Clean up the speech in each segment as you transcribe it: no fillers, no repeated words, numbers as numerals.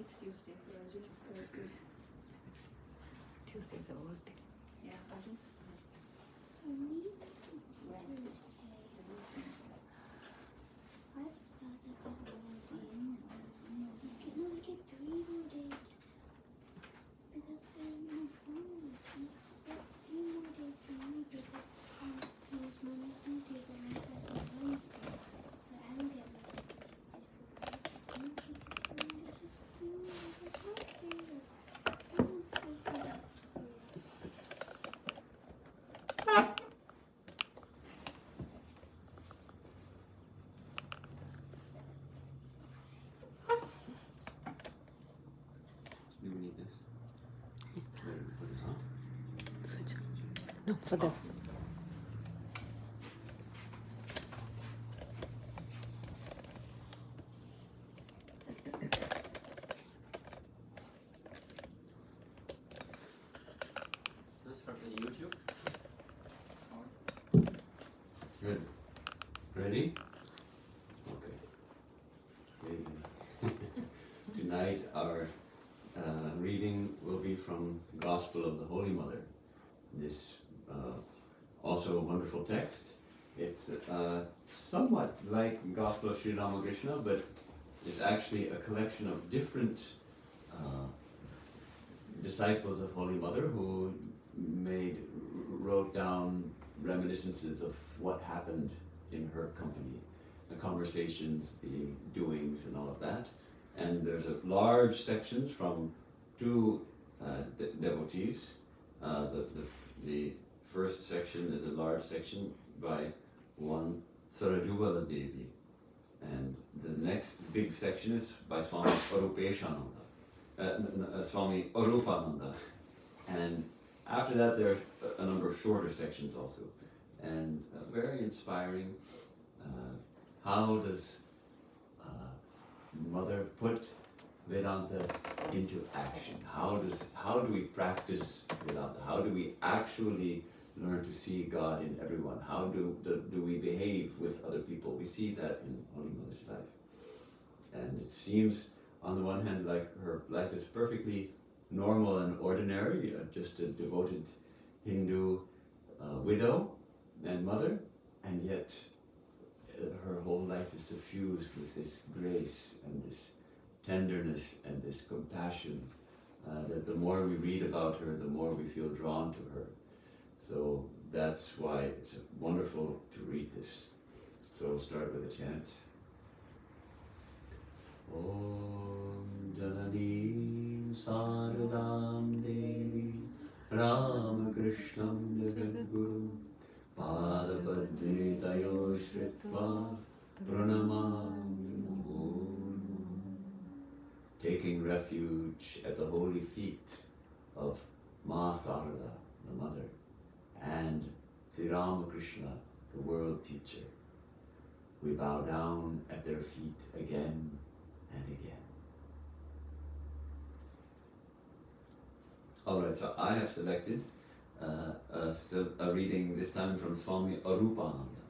It's Tuesday. For Arjun, it's Thursday. Tuesday's a work day. Yeah, Arjun's is Thursday. No, for them. This is from the YouTube. Good. Ready? Okay. Tonight our reading will be from the Gospel of the Holy Mother. This also a wonderful text. It's somewhat like Gospel of Sri Ramakrishna, but it's actually a collection of different disciples of Holy Mother who wrote down reminiscences of what happened in her company, the conversations, the doings, and all of that. And there's a large sections from two devotees. The first section is a large section by one Sarajubala Devi, and the next big section is by Swami Swami Arupananda, and after that there are a number of shorter sections also, and very inspiring. How does Mother put Vedanta into action? How do we practice Vedanta? How do we actually learn to see God in everyone? How do we behave with other people? We see that in Holy Mother's life, and it seems on the one hand like her life is perfectly normal and ordinary, just a devoted Hindu widow and mother, and yet her whole life is suffused with this grace and this tenderness and this compassion, that the more we read about her, the more we feel drawn to her. So that's why it's wonderful to read this. So we'll start with a chant. Om Janani Saradam Devi Ram Krishnam Jagadguru Padapadme Tayo Shritva Pranamami Namo. Taking refuge at the holy feet of Ma Sarada, the mother, and Sri Ramakrishna, the world teacher, we bow down at their feet again and again. Alright, so I have selected a reading this time from Swami Arupananda,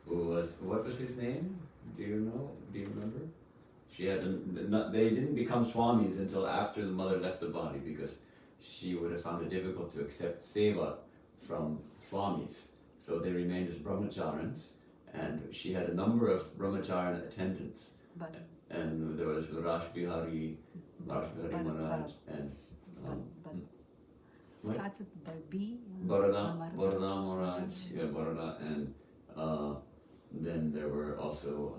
who was, what was his name? Do you know? Do you remember? They didn't become Swamis until after the mother left the body, because she would have found it difficult to accept seva from Swamis. So they remained as brahmacharans, and she had a number of brahmacharan attendants. And there was Raj Bihari Maharaj, and starts with by B. Barada Maharaj, Barada, and then there were also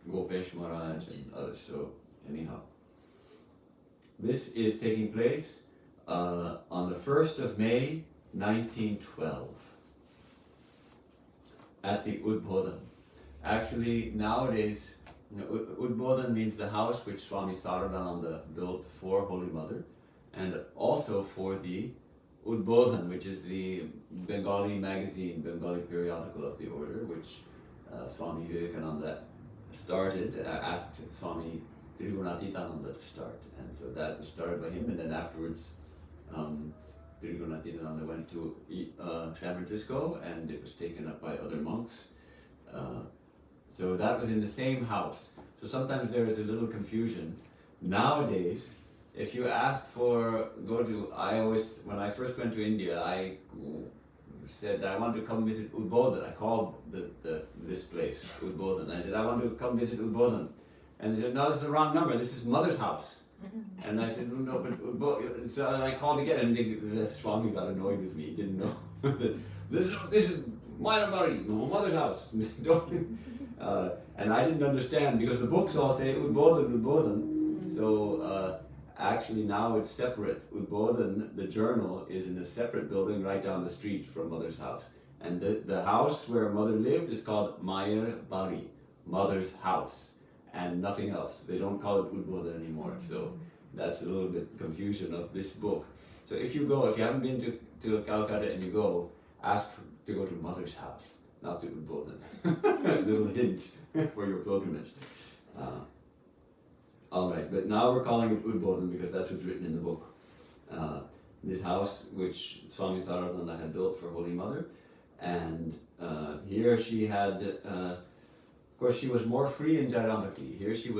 Gopesh Maharaj and others. So anyhow, this is taking place on the 1st of May 1912 at the Udbodhan. Actually, nowadays, Udbodhan means the house which Swami Saradananda built for Holy Mother, and also for the Udbodhan, which is the Bengali magazine, Bengali periodical of the order, which Swami Vivekananda started, asked Swami Trigunatitananda to start, and so that was started by him, and then afterwards Trigunatitananda went to San Francisco, and it was taken up by other monks. So that was in the same house. So sometimes there is a little confusion. Nowadays, if you ask for, when I first went to India, I said I want to come visit Udbodhan. I called this place, Udbodhan. I said, I want to come visit Udbodhan. And they said, no, this is the wrong number. This is Mother's house. And I said, no, but Udbodhan. So I called again, and the Swami got annoyed with me. He didn't know. This is Mother's house. And I didn't understand, because the books all say Udbodhan. So actually now it's separate. Udbodhan, the journal, is in a separate building right down the street from Mother's house. And the house where Mother lived is called Mayer Bari, Mother's house, and nothing else. They don't call it Udbodhan anymore. So That's a little bit confusion of this book. So if you haven't been to Calcutta and you go, ask to go to Mother's house, not to Udbodhan. Little hint for your pilgrimage. All right, but now we're calling it Udbodhan because that's what's written in the book. This house which Swami Saradananda had built for Holy Mother, and here she had, of course, she was more free in Jairambati. Here she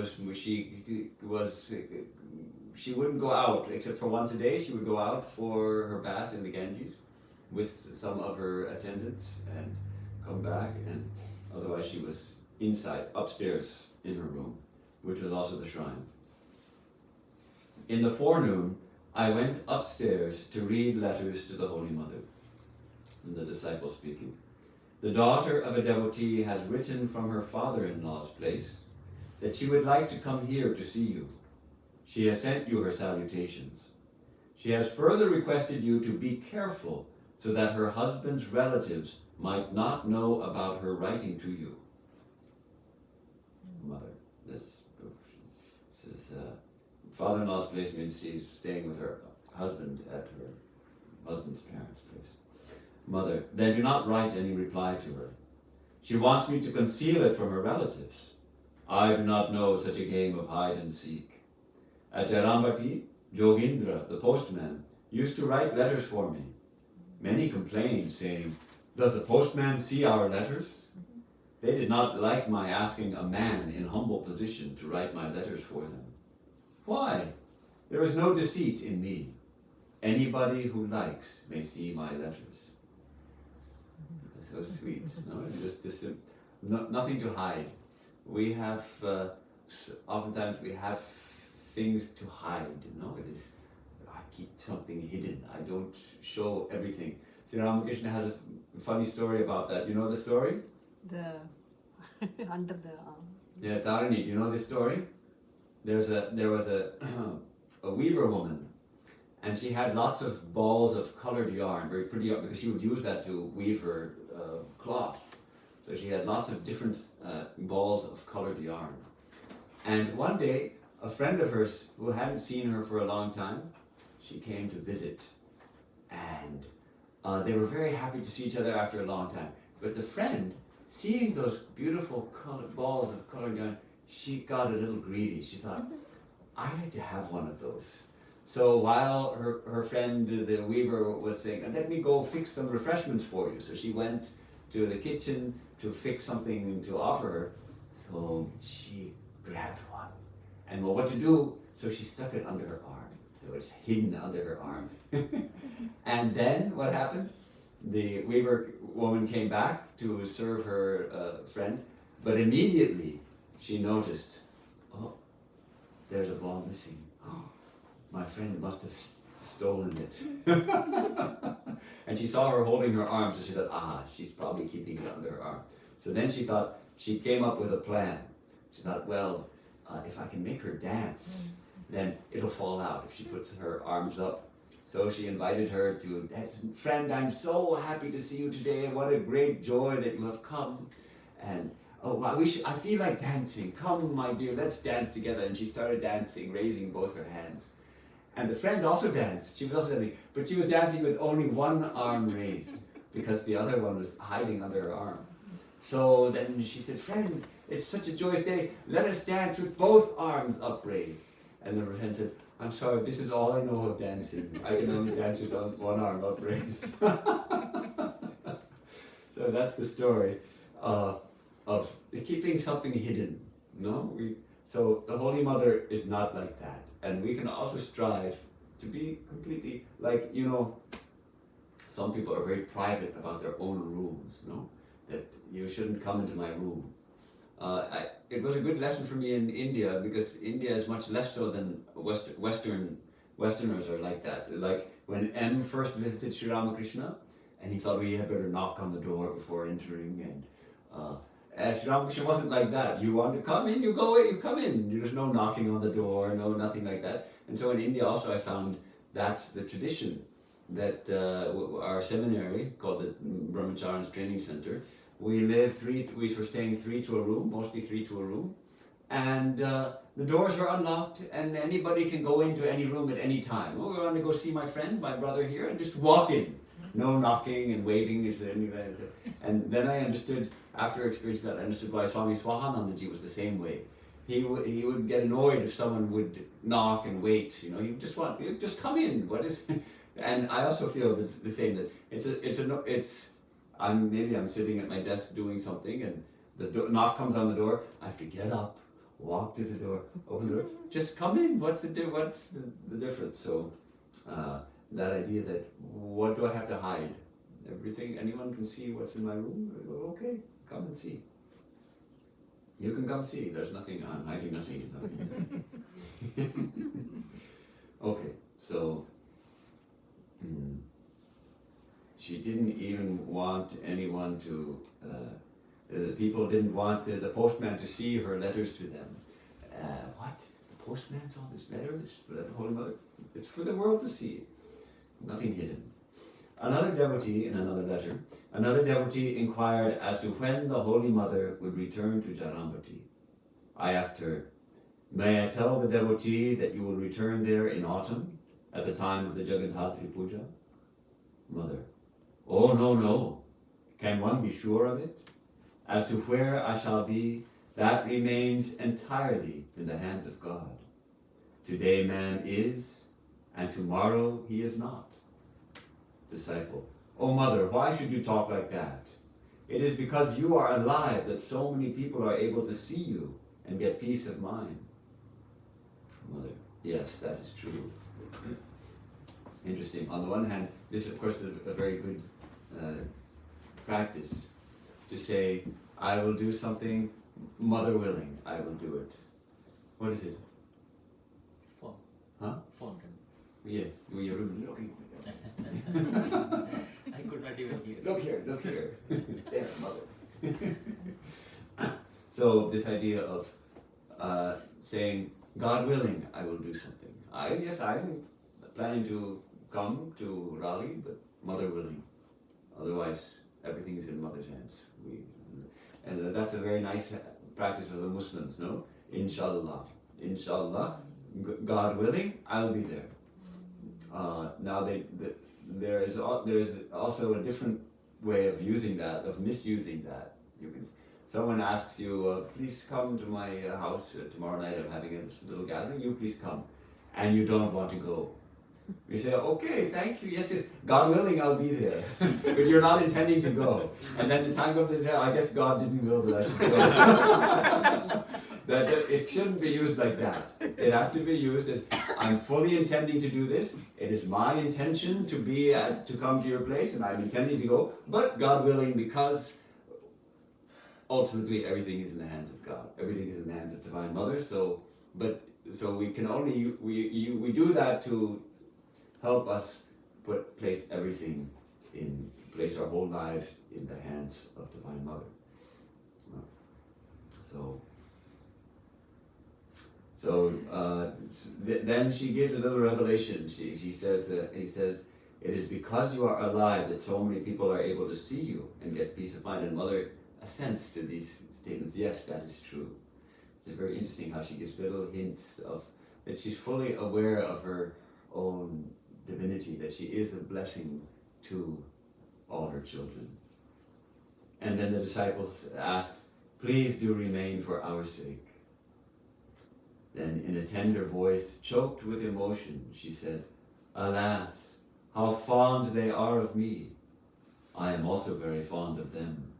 wouldn't go out except for once a day. She would go out for her bath in the Ganges with some of her attendants and come back, and otherwise she was inside, upstairs in her room, which was also the shrine. In the forenoon, I went upstairs to read letters to the Holy Mother. And the disciple speaking. The daughter of a devotee has written from her father-in-law's place that she would like to come here to see you. She has sent you her salutations. She has further requested you to be careful so that her husband's relatives might not know about her writing to you. Mother, this is father-in-law's place means she's staying with her husband at her husband's parents' place. Mother, they do not write any reply to her. She wants me to conceal it from her relatives. I do not know such a game of hide and seek. At Jairambati, Jogindra, the postman, used to write letters for me. Many complained, saying, "Does the postman see our letters?" They did not like my asking a man in humble position to write my letters for them. Why? There is no deceit in me. Anybody who likes may see my letters. So sweet, no? Just this, nothing to hide. We have, oftentimes we have things to hide, It is, I keep something hidden. I don't show everything. Sri Ramakrishna has a funny story about that. You know the story? The under the arm. Yeah, Tarini, do you know this story? There was a weaver woman, and she had lots of balls of colored yarn, very pretty yarn, because she would use that to weave her cloth. So she had lots of different balls of colored yarn. And one day, a friend of hers who hadn't seen her for a long time, she came to visit, and they were very happy to see each other after a long time. But the friend, seeing those beautiful colored balls of colored yarn, she got a little greedy. She thought, I'd like to have one of those. So while her friend, the weaver, was saying, let me go fix some refreshments for you. So she went to the kitchen to fix something to offer her. So she grabbed one. And well, what to do? So she stuck it under her arm. So it's hidden under her arm. And then what happened? The weaver woman came back to serve her friend, but immediately she noticed, oh, there's a ball missing. Oh, my friend must have stolen it. And she saw her holding her arm, so she thought, she's probably keeping it under her arm. So then she came up with a plan. She thought, well, if I can make her dance, then it'll fall out if she puts her arms up. So she invited her to, friend, I'm so happy to see you today. What a great joy that you have come. And I feel like dancing. Come, my dear, let's dance together. And she started dancing, raising both her hands. And the friend also danced. She was also dancing, but she was dancing with only one arm raised because the other one was hiding under her arm. So then she said, friend, it's such a joyous day. Let us dance with both arms upraised. And the friend said, I'm sorry, this is all I know of dancing. I can only dance with one arm upraised. So that's the story of keeping something hidden. So the Holy Mother is not like that. And we can also strive to be completely like, some people are very private about their own rooms, that you shouldn't come into my room. It was a good lesson for me in India, because India is much less so than Westerners are like that. Like when M first visited Sri Ramakrishna, and he thought, we had better knock on the door before entering, and Sri Ramakrishna wasn't like that. You want to come in, you go in, you come in. There's no knocking on the door, nothing like that. And so in India also I found that's the tradition, that our seminary, called the Brahmacharya's Training Center, we were staying three to a room, mostly three to a room, and the doors are unlocked, and anybody can go into any room at any time. Oh, I want to go see my friend, my brother here, and just walk in. No knocking and waiting. Is there anybody? And then I understood, after experiencing that, I understood why Swami Swahanandaji was the same way. He would get annoyed if someone would knock and wait. He would just come in. What is? And I also feel that's the same. That maybe I'm sitting at my desk doing something, and the knock comes on the door. I have to get up, walk to the door, open the door. Just come in. What's the difference? So that idea that what do I have to hide? Everything. Anyone can see what's in my room. I go, okay, come and see. You can come see. There's nothing. I'm hiding nothing. Okay, so she didn't even want anyone to. The people didn't want the postman to see her letters to them. What? The postman saw this letter? This for the Holy Mother? It's for the world to see. Nothing hidden. Another devotee, in another letter, inquired as to when the Holy Mother would return to Jarambati. I asked her, may I tell the devotee that you will return there in autumn, at the time of the Jagadhatri Puja? Mother, oh no. Can one be sure of it? As to where I shall be, that remains entirely in the hands of God. Today man is, and tomorrow he is not. Disciple, oh Mother, why should you talk like that? It is because you are alive that so many people are able to see you and get peace of mind. Mother, yes, that is true. Interesting. On the one hand, this of course is a very good practice to say, I will do something, Mother willing, I will do it. What is it? Phone. Huh? Phone. Yeah, we are looking. I could not even hear. Look here. There, Mother. So this idea of saying, God willing, I will do something. I'm planning to come to Raleigh, but Mother willing. Otherwise, everything is in Mother's hands. And that's a very nice practice of the Muslims, no? Inshallah. Inshallah, God willing, I will be there. Now there is also a different way of using that, of misusing that. Someone asks you, please come to my house tomorrow night. I'm having a little gathering. You please come, and you don't want to go. You say, okay, thank you. Yes, God willing, I'll be there. But you're not intending to go. And then the time comes and say, I guess God didn't will that I should go. That it shouldn't be used like that. It has to be used as, I'm fully intending to do this. It is my intention to come to your place, and I'm intending to go. But God willing, because ultimately everything is in the hands of God. Everything is in the hands of Divine Mother. So we can only we do that to help us place our whole lives in the hands of Divine Mother. Then she gives a little revelation. He says, it is because you are alive that so many people are able to see you and get peace of mind. And Mother assents to these statements. Yes, that is true. It's very interesting how she gives little hints of that she's fully aware of her own divinity, that she is a blessing to all her children. And then the disciples asks, please do remain for our sake. Then in a tender voice, choked with emotion, she said, alas, how fond they are of me. I am also very fond of them.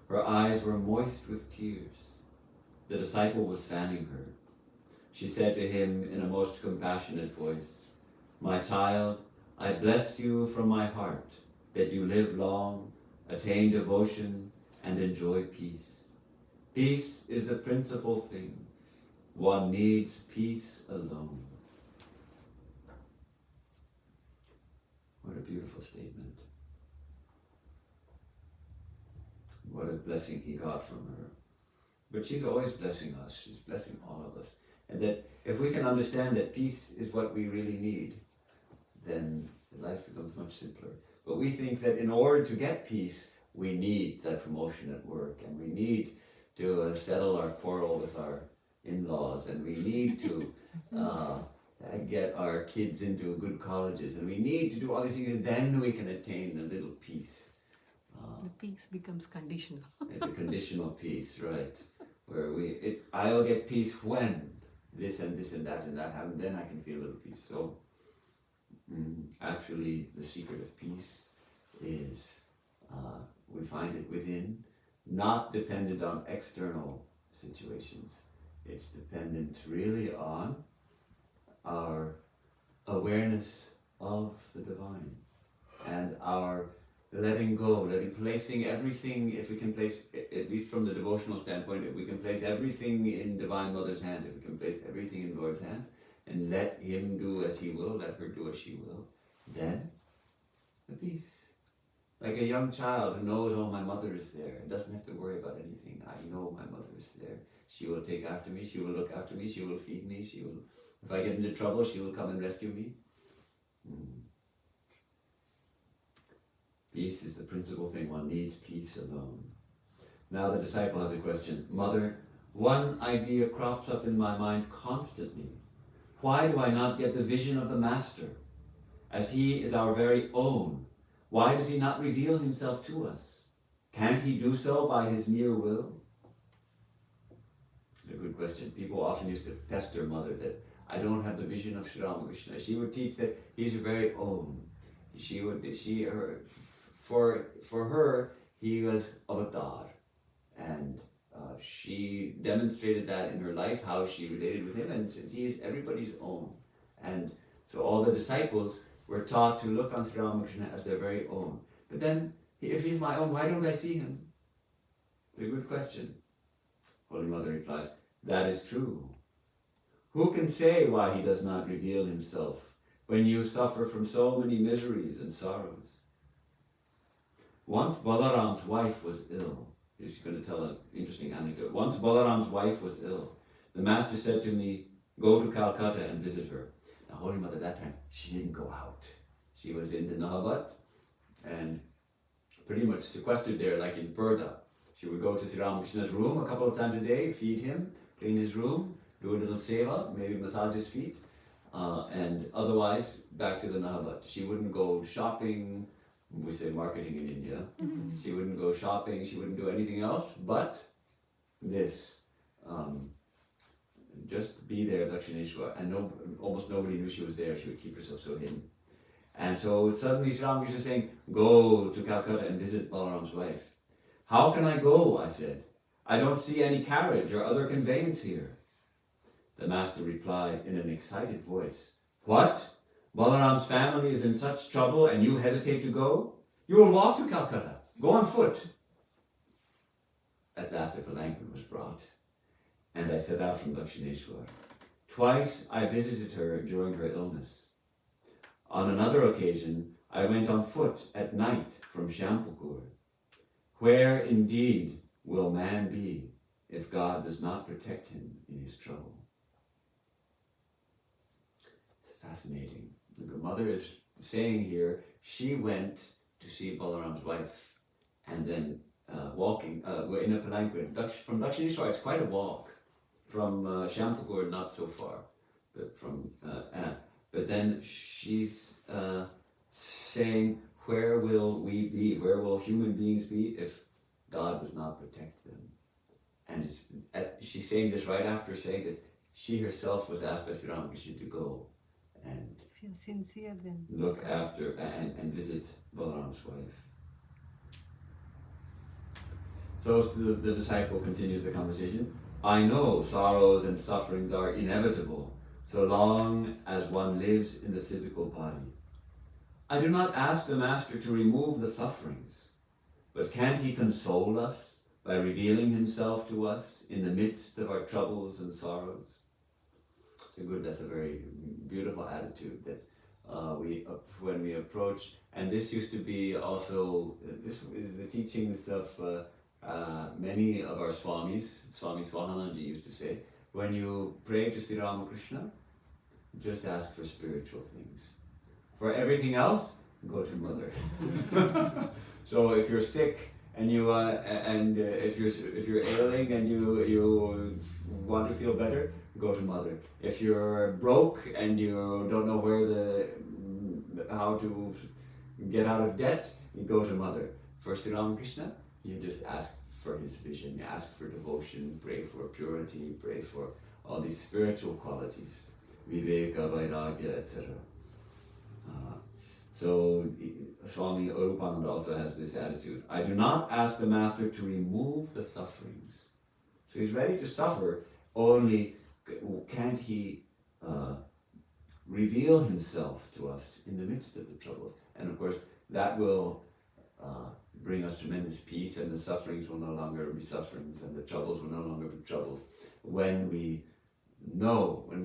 Her eyes were moist with tears. The disciple was fanning her. She said to him in a most compassionate voice, my child, I bless you from my heart that you live long, attain devotion, and enjoy peace. Peace is the principal thing. One needs peace alone. What a beautiful statement. What a blessing he got from her. But she's always blessing us. She's blessing all of us. And that if we can understand that peace is what we really need, then life becomes much simpler. But we think that in order to get peace, we need that promotion at work, and we need to settle our quarrel with in-laws, and we need to get our kids into good colleges, and we need to do all these things, and then we can attain a little peace. The peace becomes conditional. It's a conditional peace, right? Where I'll get peace when this and this and that happen, then I can feel a little peace. So, actually, the secret of peace is we find it within, not dependent on external situations. It's dependent really on our awareness of the divine and our letting go, placing everything, if we can place, at least from the devotional standpoint, if we can place everything in Divine Mother's hands, if we can place everything in Lord's hands, and let Him do as He will, let her do as she will, then the peace. Like a young child who knows, oh, my mother is there, and doesn't have to worry about anything. I know my mother is there. She will take after me, she will look after me, she will feed me, she will, if I get into trouble, she will come and rescue me. Peace is the principal thing. One needs peace alone. Now the disciple has a question. Mother, one idea crops up in my mind constantly. Why do I not get the vision of the Master? As He is our very own, why does He not reveal Himself to us? Can't He do so by His mere will? A good question. People often used to pester Mother that I don't have the vision of Sri Ramakrishna. She would teach that He's your very own. For her, He was avatar, and she demonstrated that in her life, how she related with Him, and said He is everybody's own. And so all the disciples were taught to look on Sri Ramakrishna as their very own. But then, if He's my own, why don't I see Him? It's a good question. Holy Mother replies, that is true. Who can say why He does not reveal Himself when you suffer from so many miseries and sorrows? Once Balaram's wife was ill. She's going to tell an interesting anecdote. Once Balaram's wife was ill. The Master said to me, go to Calcutta and visit her. Now, Holy Mother, that time, she didn't go out. She was in the Nahabat and pretty much sequestered there like in Purda. She would go to Sri Ramakrishna's room a couple of times a day, feed him, clean his room, do a little seva, maybe massage his feet, and otherwise back to the Nahabat. She wouldn't go shopping. We say marketing in India. She wouldn't go shopping, she wouldn't do anything else but this. Just be there, Dakshineshwar. And almost nobody knew she was there. She would keep herself so hidden. And so suddenly Sri Ramakrishna is saying, go to Calcutta and visit Balaram's wife. How can I go? I said. I don't see any carriage or other conveyance here. The Master replied in an excited voice, what? Balaram's family is in such trouble and you hesitate to go? You will walk to Calcutta. Go on foot. At last a palanquin was brought, and I set out from Dakshineshwar. Twice I visited her during her illness. On another occasion, I went on foot at night from Shampukur. Where indeed will man be if God does not protect him in his trouble? It's fascinating. The mother is saying here, she went to see Balaram's wife and then walking in a palanquin. From Dakshineshwar, it's quite a walk. From Shampukur, not so far. But then she's saying, where will we be? Where will human beings be if God does not protect them? And she's saying this right after saying that she herself was asked by Sri Ramakrishna to go and If you're sincere, then look after and visit Balaram's wife. So the disciple continues the conversation. I know sorrows and sufferings are inevitable so long as one lives in the physical body. I do not ask the Master to remove the sufferings, but can't He console us by revealing Himself to us in the midst of our troubles and sorrows? That's a very beautiful attitude that when we approach, and this used to be also, this is the teachings of many of our Swamis. Swami Swahananda used to say, when you pray to Sri Ramakrishna, just ask for spiritual things. For everything else, go to Mother. So if you're sick and if you're ailing and you want to feel better, go to mother. If you're broke and you don't know how to get out of debt, you go to mother. For Sri Ramakrishna, you just ask for his vision, you ask for devotion, pray for purity, pray for all these spiritual qualities, viveka, vairagya, etc. So Swami Arupananda also has this attitude. I do not ask the master to remove the sufferings. So he's ready to suffer, only can't he reveal himself to us in the midst of the troubles. And of course, that will bring us tremendous peace, and the sufferings will no longer be sufferings, and the troubles will no longer be troubles. When we know, when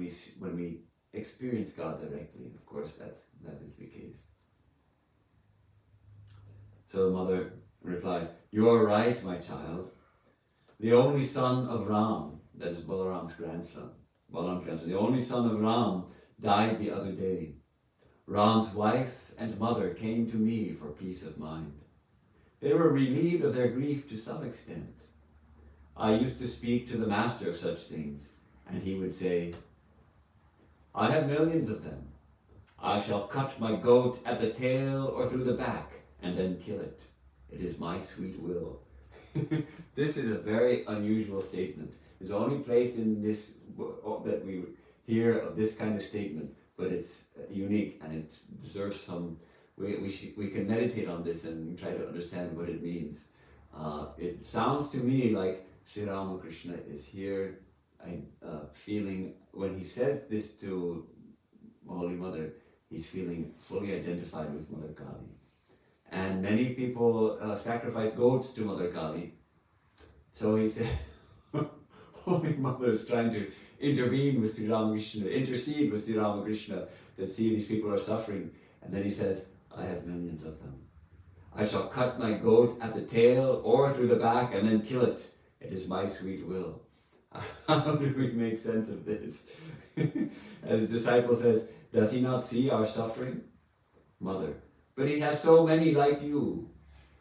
we experience God directly, of course, that is the case. So the mother replies, "You are right, my child. The only son of Ram," that is Balaram's grandson, the only son of Ram died the other day. Ram's wife and mother came to me for peace of mind. They were relieved of their grief to some extent. I used to speak to the master of such things, and he would say, "I have millions of them. I shall cut my goat at the tail or through the back, and then kill it. It is my sweet will." This is a very unusual statement. It's the only place in this that we hear of this kind of statement, but it's unique and it deserves some. We can meditate on this and try to understand what it means. It sounds to me like Sri Ramakrishna is here feeling, when he says this to Holy Mother, he's feeling fully identified with Mother Kali. And many people sacrifice goats to Mother Kali. So he said, Holy Mother is trying to intervene with Sri Ramakrishna, intercede with Sri Ramakrishna, that see these people are suffering. And then he says, I have millions of them. I shall cut my goat at the tail or through the back and then kill it. It is my sweet will. How do we make sense of this? And the disciple says, does he not see our suffering? Mother, but he has so many like you.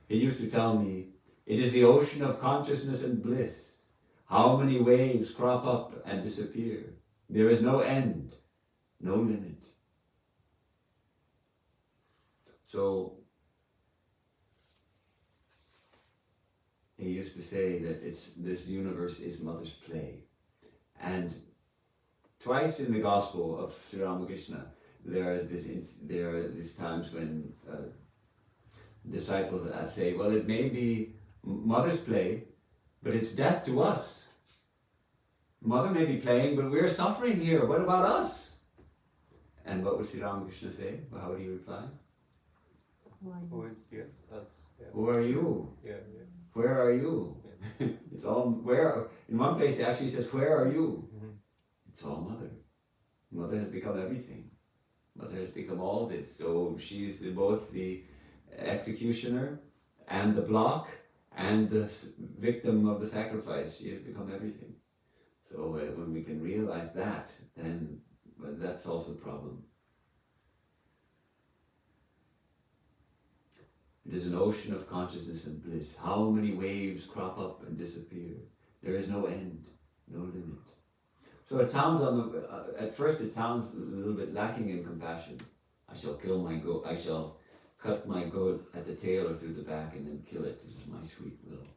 He used to tell me, it is the ocean of consciousness and bliss. How many waves crop up and disappear. There is no end, no limit. So, he used to say that this universe is Mother's play. And twice in the Gospel of Sri Ramakrishna, there are these times when disciples say, well, it may be Mother's play, but it's death to us. Mother may be playing, but we're suffering here. What about us? And what would Sri Ramakrishna say? Well, how would he reply? Who is, yes, us. Yeah. Who are you? Yeah. Where are you? Yeah. It's all where. In one place, it actually says, "Where are you?" Mm-hmm. It's all Mother. Mother has become everything. Mother has become all this. So she's both the executioner and the block and the victim of the sacrifice. She has become everything. So when we can realize that, then that solves the problem. It is an ocean of consciousness and bliss. How many waves crop up and disappear? There is no end, no limit. So it sounds at first it sounds a little bit lacking in compassion. I shall kill my goat. I shall cut my goat at the tail or through the back and then kill it. This is my sweet will.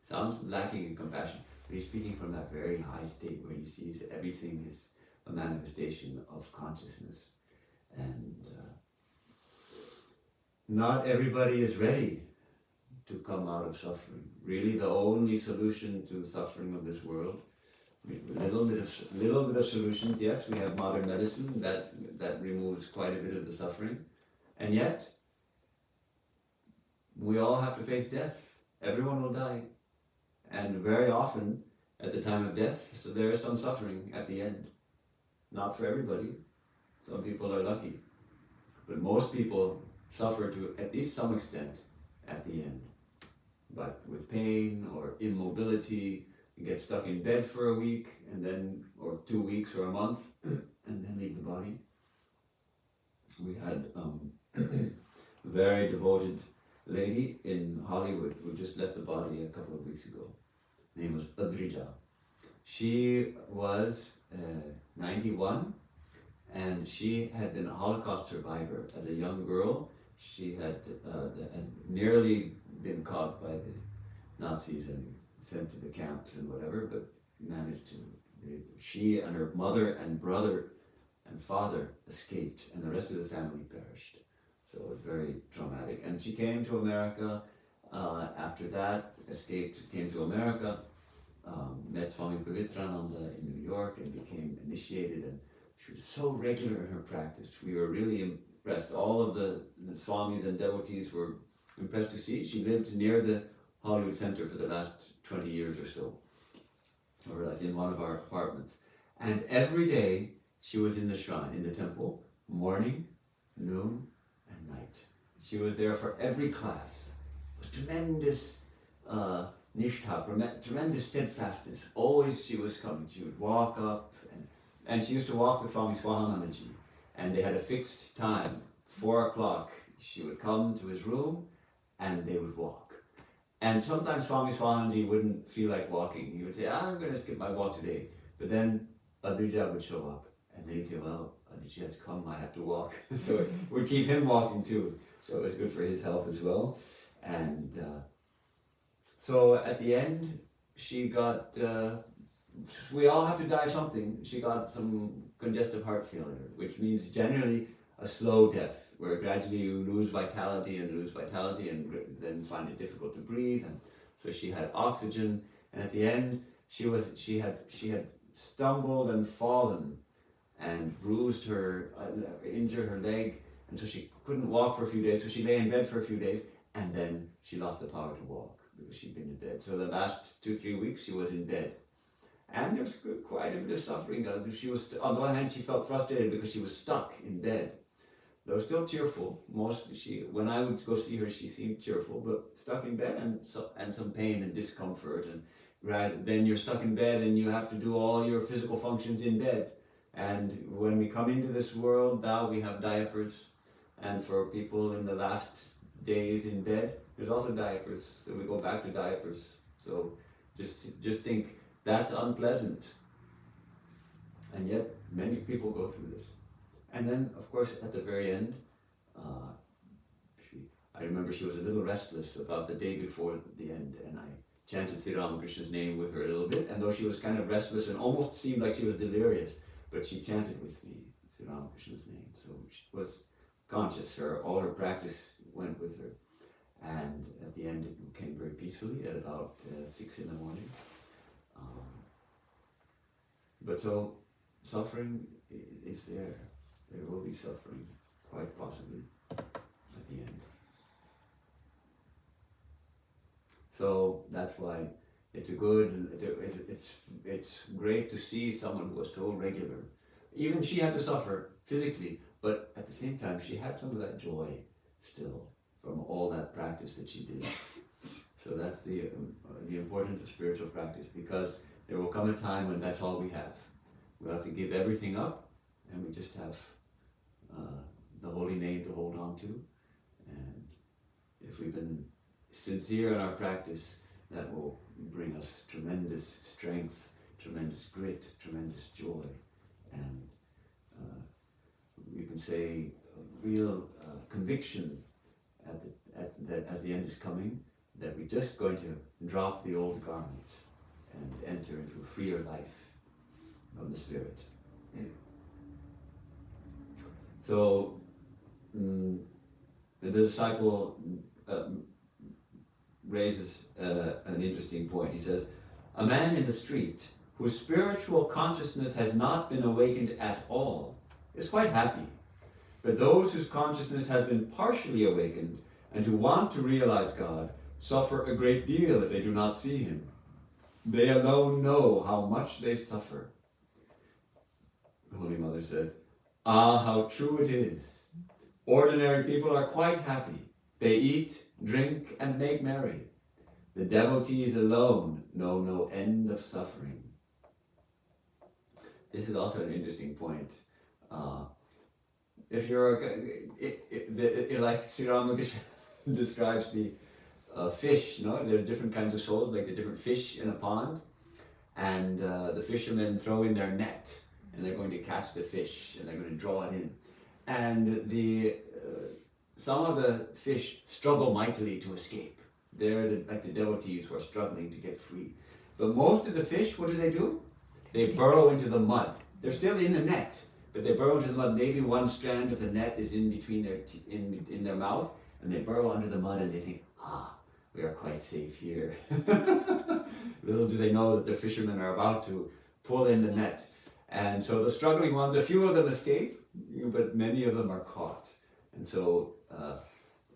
Sounds lacking in compassion. But he's speaking from that very high state where he sees that everything is a manifestation of consciousness. And not everybody is ready to come out of suffering. Really, the only solution to the suffering of this world, little bit of solutions. Yes, we have modern medicine that removes quite a bit of the suffering, and yet we all have to face death. Everyone will die, and very often at the time of death, so there is some suffering at the end. Not for everybody. Some people are lucky, but most people suffer to at least some extent at the end. But with pain or immobility, you get stuck in bed for a week and then, or 2 weeks or a month, and then leave the body. We had very devoted lady in Hollywood who just left the body a couple of weeks ago. Her name was Adrija. She was 91, and she had been a Holocaust survivor. As a young girl, she had nearly been caught by the Nazis and sent to the camps and whatever, but managed to. She and her mother and brother and father escaped, and the rest of the family perished. So it was very traumatic. And she came to America after that, escaped, came to America, met Swami Pavitrananda in New York and became initiated, and she was so regular in her practice. We were really impressed. All of the Swamis and devotees were impressed to see. She lived near the Hollywood Center for the last 20 years or so, or like in one of our apartments. And every day she was in the shrine, in the temple, morning, noon, and night. She was there for every class. It was tremendous nishtha, tremendous steadfastness. Always she was coming. She would walk up, and she used to walk with Swami Swahanandaji, and they had a fixed time, 4 o'clock. She would come to his room, and they would walk. And sometimes Swami Swahanandaji wouldn't feel like walking. He would say, I'm going to skip my walk today. But then Adrija would show up, and then he'd say, well, Adrija has come, I have to walk. So it would keep him walking too. So it was good for his health as well. And so at the end, she got, we all have to die of something. She got some congestive heart failure, which means generally a slow death, where gradually you lose vitality and then find it difficult to breathe. And so she had oxygen, and at the end she had stumbled and fallen and bruised her, injured her leg, and so she couldn't walk for a few days. So she lay in bed for a few days, and then she lost the power to walk because she'd been in bed. So the last 2-3 weeks she was in bed, and there was quite a bit of suffering. She was, on the one hand, she felt frustrated because she was stuck in bed. Though still cheerful, when I would go see her, she seemed cheerful, but stuck in bed and some pain and discomfort. And then you're stuck in bed and you have to do all your physical functions in bed. And when we come into this world, now we have diapers. And for people in the last days in bed, there's also diapers. So we go back to diapers. So just think, that's unpleasant. And yet, many people go through this. And then, of course, at the very end, I remember she was a little restless about the day before the end, and I chanted Sri Ramakrishna's name with her a little bit, and though she was kind of restless and almost seemed like she was delirious, but she chanted with me Sri Ramakrishna's name, so she was conscious. All her practice went with her, and at the end it came very peacefully at about 6 in the morning. But so, suffering is there. There will be suffering, quite possibly, at the end. So that's why it's great to see someone who was so regular. Even she had to suffer physically, but at the same time she had some of that joy still from all that practice that she did. So that's the importance of spiritual practice, because there will come a time when that's all we have. We'll have to give everything up, and we just have the holy name to hold on to. And if we've been sincere in our practice, that will bring us tremendous strength, tremendous grit, tremendous joy, and you can say real conviction as the end is coming, that we're just going to drop the old garment and enter into a freer life of the Spirit. So the disciple raises an interesting point. He says, a man in the street whose spiritual consciousness has not been awakened at all is quite happy. But those whose consciousness has been partially awakened and who want to realize God suffer a great deal if they do not see Him. They alone know how much they suffer. The Holy Mother says, ah, how true it is. Ordinary people are quite happy. They eat, drink, and make merry. The devotees alone know no end of suffering. This is also an interesting point. If you're like Sri Ramakrishna, describes the fish. There are different kinds of souls, like the different fish in a pond, and the fishermen throw in their net, and they're going to catch the fish, and they're going to draw it in, and some of the fish struggle mightily to escape. They're like the devotees who are struggling to get free. But most of the fish, what do? They burrow into the mud. They're still in the net, but they burrow into the mud. Maybe one strand of the net is in between in their mouth, and they burrow under the mud, and they think, we are quite safe here. Little do they know that the fishermen are about to pull in the net. And so the struggling ones, a few of them escape, but many of them are caught. And so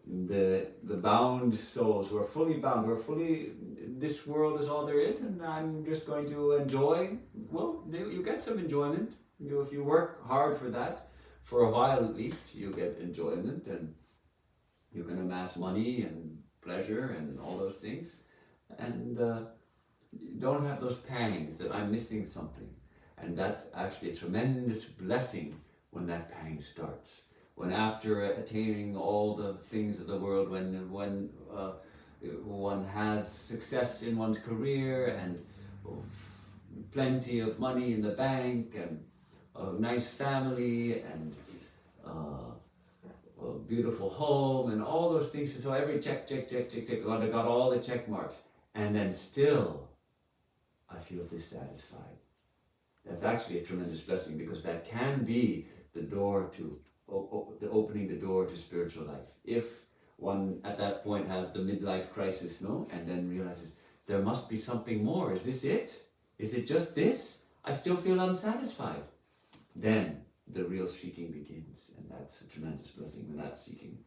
the bound souls who are fully bound, who are fully, this world is all there is, and I'm just going to enjoy. Well, you get some enjoyment. If you work hard for that, for a while at least, you get enjoyment, and you can amass money and pleasure and all those things, and don't have those pangs that I'm missing something. And that's actually a tremendous blessing when that pang starts. When after attaining all the things of the world, when one has success in one's career and plenty of money in the bank and a nice family and a beautiful home and all those things, so every check, I got all the check marks, and then still I feel dissatisfied. That's actually a tremendous blessing, because that can be the door to opening the door to spiritual life. If one at that point has the midlife crisis, and then realizes there must be something more. Is this it? Is it just this? I still feel unsatisfied. Then the real seeking begins, and that's a tremendous blessing when that seeking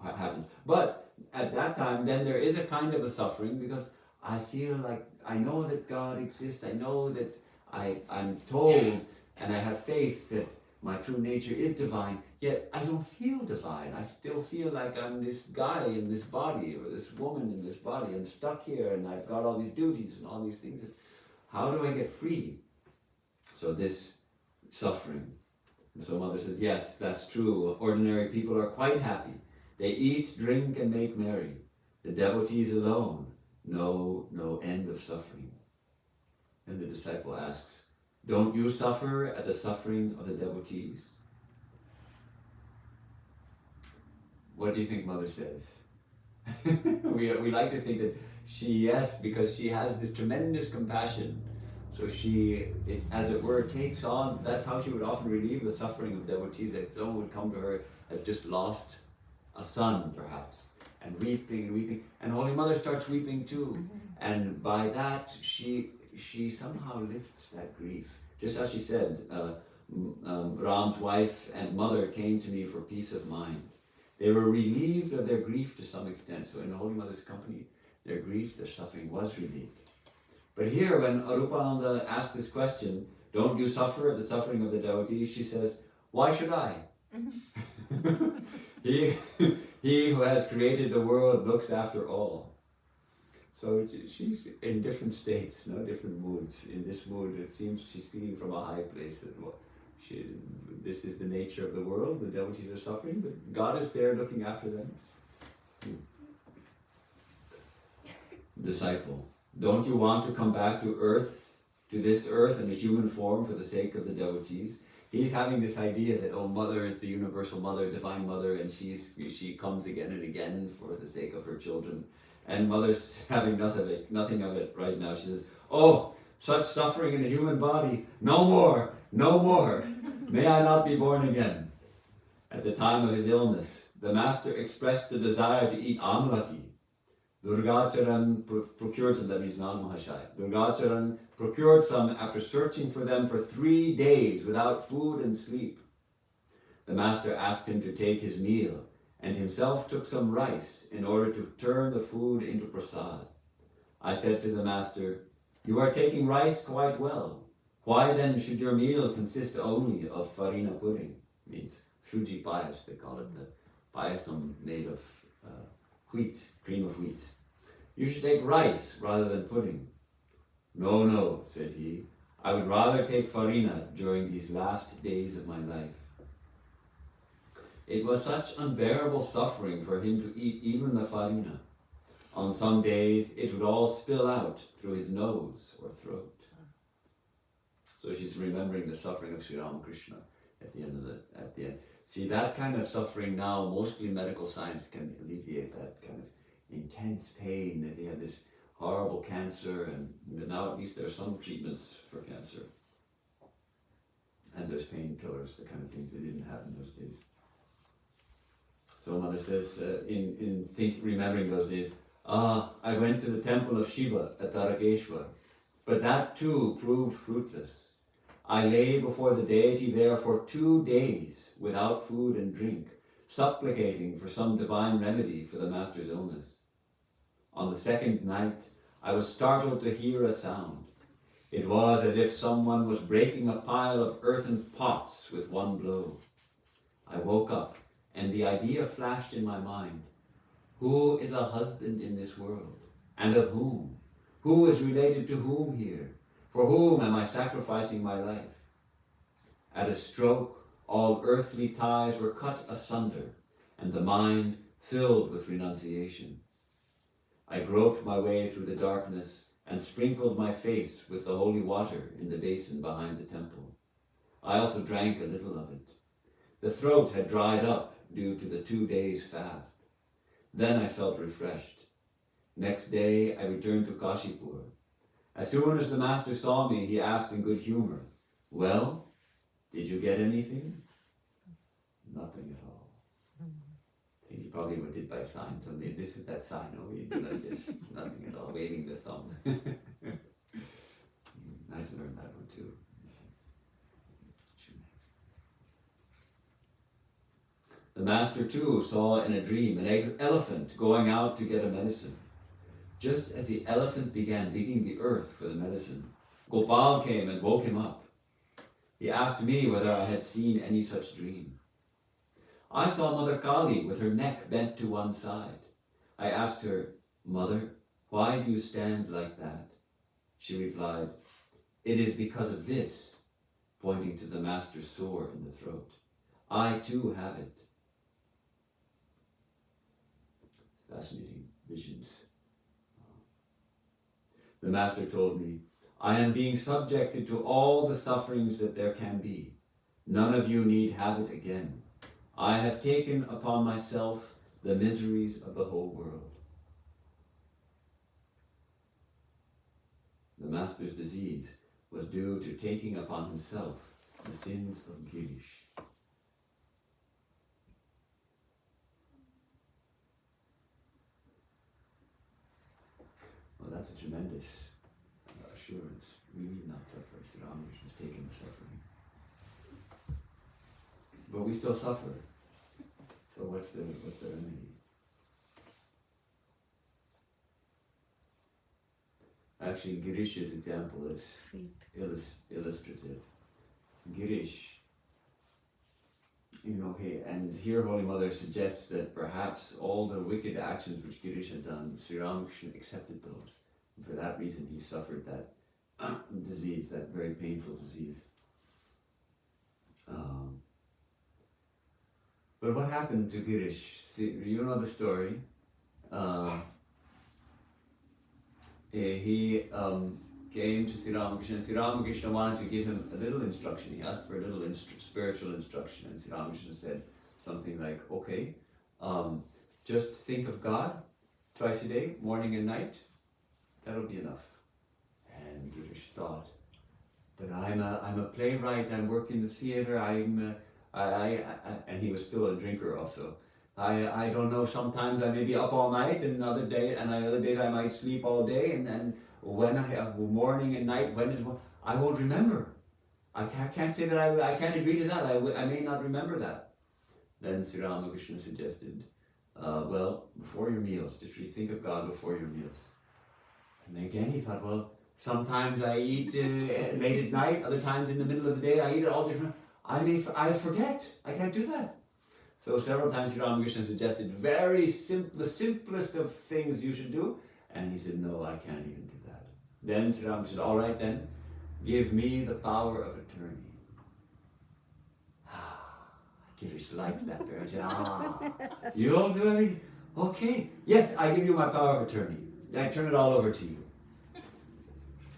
happens. But at that time, then there is a kind of a suffering, because I feel like I know that God exists. I know that I'm told, and I have faith that my true nature is divine, yet I don't feel divine. I still feel like I'm this guy in this body, or this woman in this body. I'm stuck here, and I've got all these duties and all these things. How do I get free? So this suffering. And so Mother says, yes, that's true. Ordinary people are quite happy. They eat, drink, and make merry. The devotees alone know no end of suffering. And the disciple asks, don't you suffer at the suffering of the devotees? What do you think Mother says? we like to think that yes, because she has this tremendous compassion. So as it were, takes on, that's how she would often relieve the suffering of devotees. That someone would come to her as just lost a son, perhaps, and weeping and weeping. And Holy Mother starts weeping too. And by that, she somehow lifts that grief. Just as she said, Ram's wife and mother came to me for peace of mind. They were relieved of their grief to some extent. So in the Holy Mother's company, their grief, their suffering was relieved. But here, when Arupananda asked this question, don't you suffer at the suffering of the devotees? She says, why should I? He who has created the world looks after all. So she's in different states, different moods. In this mood, it seems she's speaking from a high place. This is the nature of the world. The devotees are suffering, but God is there looking after them. Disciple, don't you want to come back to earth, to this earth in a human form for the sake of the devotees? He's having this idea that, Mother is the universal mother, divine mother, and she comes again and again for the sake of her children. And Mother's having nothing of it right now. She says, such suffering in a human body, no more, no more. May I not be born again. At the time of his illness, the Master expressed the desire to eat amlaki. Durgacharan procured some, that means non-mahashaya. Durgacharan procured some after searching for them for 3 days without food and sleep. The Master asked him to take his meal, and himself took some rice in order to turn the food into prasad. I said to the Master, you are taking rice quite well. Why then should your meal consist only of farina pudding? Means shuji payas, they call it, the payasam made of wheat, cream of wheat. You should take rice rather than pudding. No, said he. I would rather take farina during these last days of my life. It was such unbearable suffering for him to eat even the farina. On some days, it would all spill out through his nose or throat. So she's remembering the suffering of Sri Ramakrishna at the end. See, that kind of suffering now, mostly medical science can alleviate that kind of intense pain. If they had this horrible cancer, and now at least there are some treatments for cancer. And there's painkillers, the kind of things they didn't have in those days. So Mother says, remembering those days, I went to the temple of Shiva at Tarakeshwar, but that too proved fruitless. I lay before the deity there for 2 days without food and drink, supplicating for some divine remedy for the master's illness. On the second night, I was startled to hear a sound. It was as if someone was breaking a pile of earthen pots with one blow. I woke up, and the idea flashed in my mind. Who is a husband in this world? And of whom? Who is related to whom here? For whom am I sacrificing my life? At a stroke, all earthly ties were cut asunder, and the mind filled with renunciation. I groped my way through the darkness and sprinkled my face with the holy water in the basin behind the temple. I also drank a little of it. The throat had dried up due to the 2 days' fast. Then I felt refreshed. Next day, I returned to Kashipur. As soon as the master saw me, he asked in good humor, "Well, did you get anything?" Nothing at all. I think he probably did by sign. So this is that sign. Oh, you do like this. Nothing at all. Waving the thumb. I had to learn that one too. The master too saw in a dream an elephant going out to get a medicine. Just as the elephant began digging the earth for the medicine, Gopal came and woke him up. He asked me whether I had seen any such dream. I saw Mother Kali with her neck bent to one side. I asked her, "Mother, why do you stand like that?" She replied, "It is because of this," pointing to the master's sore in the throat. "I too have it." Fascinating visions. The master told me, "I am being subjected to all the sufferings that there can be. None of you need have it again. I have taken upon myself the miseries of the whole world." The master's disease was due to taking upon himself the sins of Girish. Well, that's a tremendous assurance. We need not suffer. Sri Ramakrishna has taken the suffering. But we still suffer. So what's the remedy? Actually, Girish's example is illustrative. Girish, and here Holy Mother suggests that perhaps all the wicked actions which Girish had done, Sri Ramakrishna accepted those. And for that reason he suffered that disease, that very painful disease. But what happened to Girish? See, you know the story. He came to Sri Ramakrishna, and Sri Ramakrishna wanted to give him a little instruction. He asked for a little spiritual instruction, and Sri Ramakrishna said something like, "Okay, just think of God twice a day, morning and night. That'll be enough." And Girish thought, "But I'm a playwright. I work in the theater. And he was still a drinker also. I don't know. Sometimes I may be up all night, and other days I might sleep all day. And then when I have morning and night, I won't remember. I can't say that I can't agree to that. I may not remember that." Then Sri Ramakrishna suggested, "Well, before your meals, just really think of God before your meals." And again he thought, well, sometimes I eat late at night, other times in the middle of the day I eat it all different. I forget. I can't do that. So several times Sri Ramakrishna suggested the simplest of things you should do, and he said, "No, I can't even do that." Then Sri Ramakrishna said, "All right then, give me the power of attorney." I Girish liked that very much. He said, you'll do everything? Okay, yes, I give you my power of attorney. I turn it all over to you.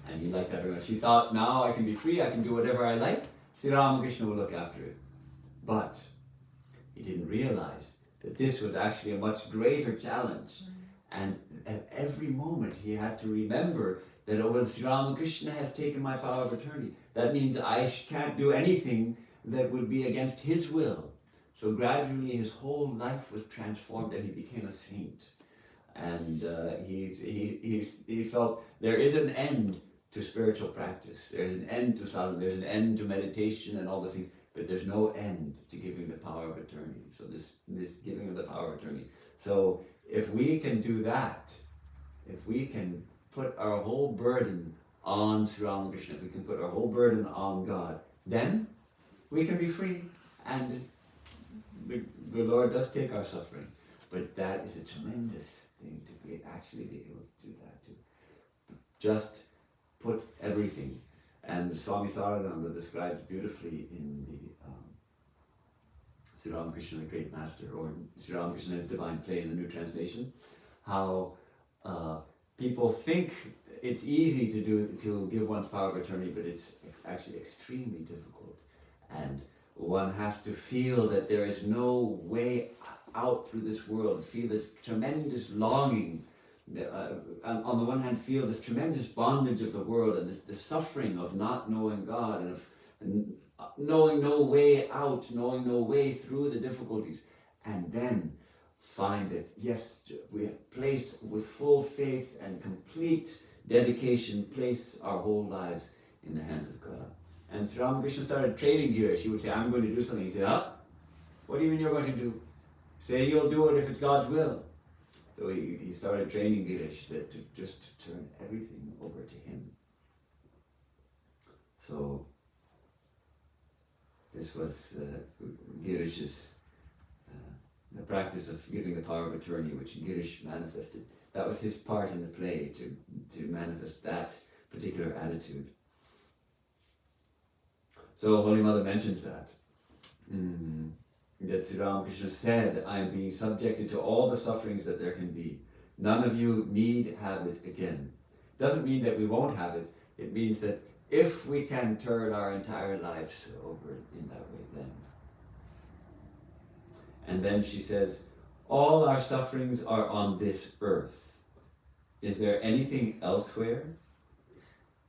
And he liked that very much. He thought, now I can be free, I can do whatever I like. Sri Ramakrishna will look after it. But he didn't realize that this was actually a much greater challenge. And at every moment he had to remember that, oh, well, Sri Ramakrishna has taken my power of attorney. That means I can't do anything that would be against his will. So gradually his whole life was transformed and he became a saint. And he felt there is an end to spiritual practice. There's an end to sadhana. There's an end to meditation and all these things. But there's no end to giving the power of attorney. So this giving of the power of attorney. So if we can do that, if we can put our whole burden on Sri Ramakrishna, we can put our whole burden on God, then we can be free. And the Lord does take our suffering. But that is a tremendous thing to actually be able to do that, to just put everything. And Swami Saradananda describes beautifully in the Sri Ramakrishna, the Great Master, or Sri Ramakrishna Divine Play in the New Translation, how people think it's easy to give one's power of attorney, but it's actually extremely difficult. And one has to feel that there is no way out through this world, feel this tremendous longing. On the one hand, feel this tremendous bondage of the world and the suffering of not knowing God and knowing no way out, knowing no way through the difficulties. And then find that, yes, we have placed with full faith and complete dedication, place our whole lives in the hands of God. And Sri Ramakrishna started training Girish. He would say, I'm going to do something. He'd say, what do you mean you're going to do? Say you'll do it if it's God's will. So he started training Girish to just turn everything over to him. So this was Girish's, the practice of giving the power of attorney, which Girish manifested. That was his part in the play, to manifest that particular attitude. So Holy Mother mentions that. That Sri Ramakrishna said, I am being subjected to all the sufferings that there can be. None of you need have it again. Doesn't mean that we won't have it. It means that if we can turn our entire lives over in that way, then. And then she says, all our sufferings are on this earth. Is there anything elsewhere?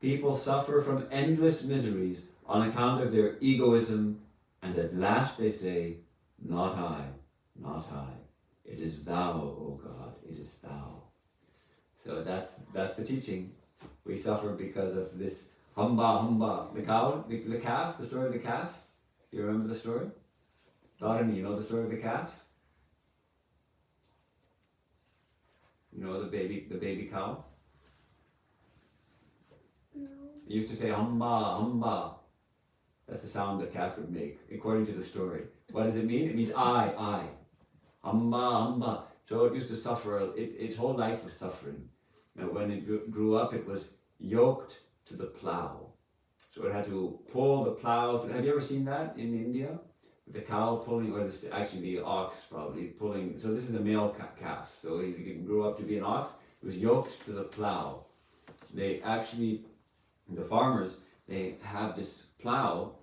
People suffer from endless miseries on account of their egoism, and at last they say, not I, not I. It is thou, O God, it is thou. So that's the teaching. We suffer because of this hamba. The cow, the calf, the story of the calf. Do you remember the story? Dharani, you know the story of the calf? You know the baby cow? No. You used to say hamba. That's the sound the calf would make, according to the story. What does it mean? It means I. Hamba. So it used to suffer, its whole life was suffering. Now when it grew up, it was yoked to the plow. So it had to pull the plow. Have you ever seen that in India? The cow pulling, or actually the ox probably pulling. So this is a male calf. So he grew up to be an ox. It was yoked to the plow. They actually, the farmers, they have this plow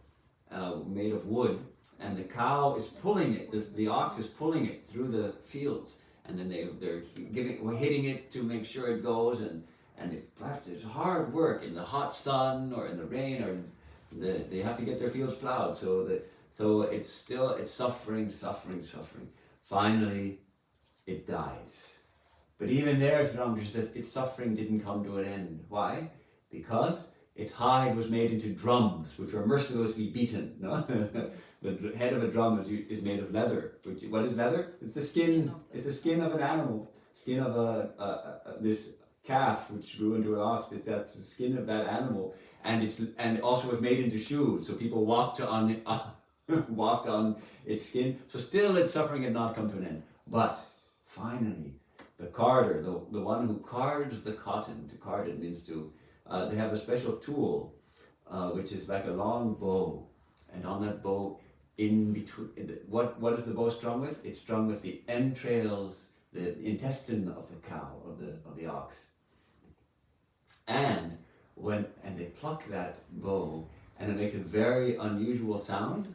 made of wood, and the cow is pulling it. The ox is pulling it through the fields, and then they're hitting it to make sure it goes, and it's hard work in the hot sun or in the rain, or they have to get their fields plowed. So it's suffering. Finally, it dies. But even there, Sri Ramakrishna says its suffering didn't come to an end. Why? Because its hide was made into drums, which were mercilessly beaten. No? The head of a drum is made of leather. What is leather? It's the skin. It's the skin of an animal. Skin of this calf, which grew into an ox. That's the skin of that animal, and also was made into shoes. So people walked on its skin. So still, its suffering had not come to an end. But finally, the carder, the one who cards the cotton. To card it means to. They have a special tool, which is like a long bow, and on that bow, in between. What is the bow strung with? It's strung with the entrails, the intestine of the cow, of the ox. And they pluck that bow, and it makes a very unusual sound,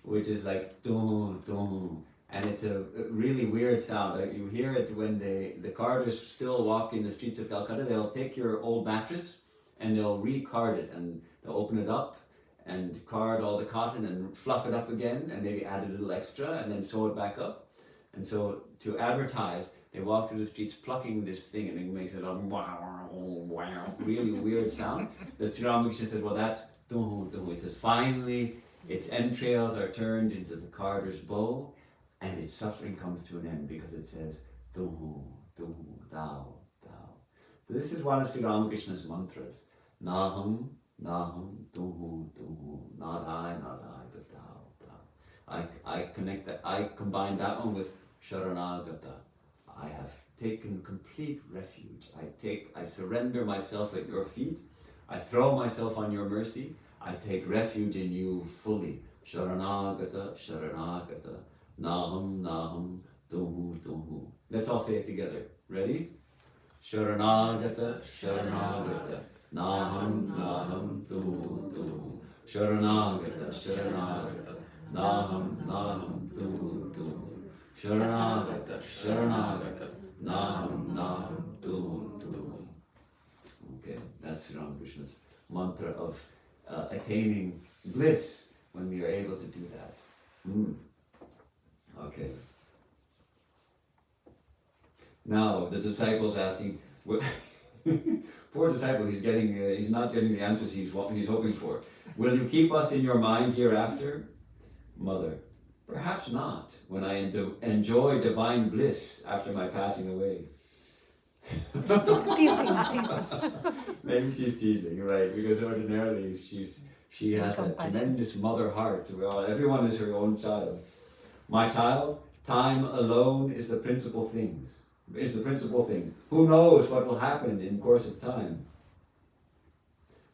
which is like dun dun, and it's a really weird sound. You hear it when the carders still walk in the streets of Calcutta. They'll take your old mattress and they'll re-card it, and they'll open it up and card all the cotton and fluff it up again, and maybe add a little extra and then sew it back up. And so to advertise, they walk through the streets plucking this thing, and it makes it a wow, wow, really weird sound. That Sri Ramakrishna said, well, that's dun dun. He says, finally, its entrails are turned into the carder's bow, and its suffering comes to an end, because it says, dun dun, thou, thou. So this is one of Sri Ramakrishna's mantras. Naham, naham, dun dun, not I, but thou, thou. I connect that, I combine that one with Sharanagata. I have taken complete refuge. I surrender myself at your feet. I throw myself on your mercy. I take refuge in you fully. Sharanagata, Sharanagata, Naham, Naham, Tuhu, Tuhu. Let's all say it together. Ready? Sharanagata, Sharanagata, Naham, Naham, Tuhu, Tuhu. Sharanagata, Sharanagata, Naham, Naham, Tuhu, Tuhu. Sharanagata, Sharanagata, Naham, Naham, Tuhu, Tuhu. Okay, that's Sri Ramakrishna's mantra of attaining bliss when we are able to do that. Okay. Now the disciple's asking, poor disciple, he's not getting the answers he's hoping for. Will you keep us in your mind hereafter? Mother, perhaps not, when I enjoy divine bliss after my passing away. Maybe she's teasing, right? Because ordinarily she has a tremendous mother heart. Well, everyone is her own child. My child, time alone is the principal thing. Who knows what will happen in course of time?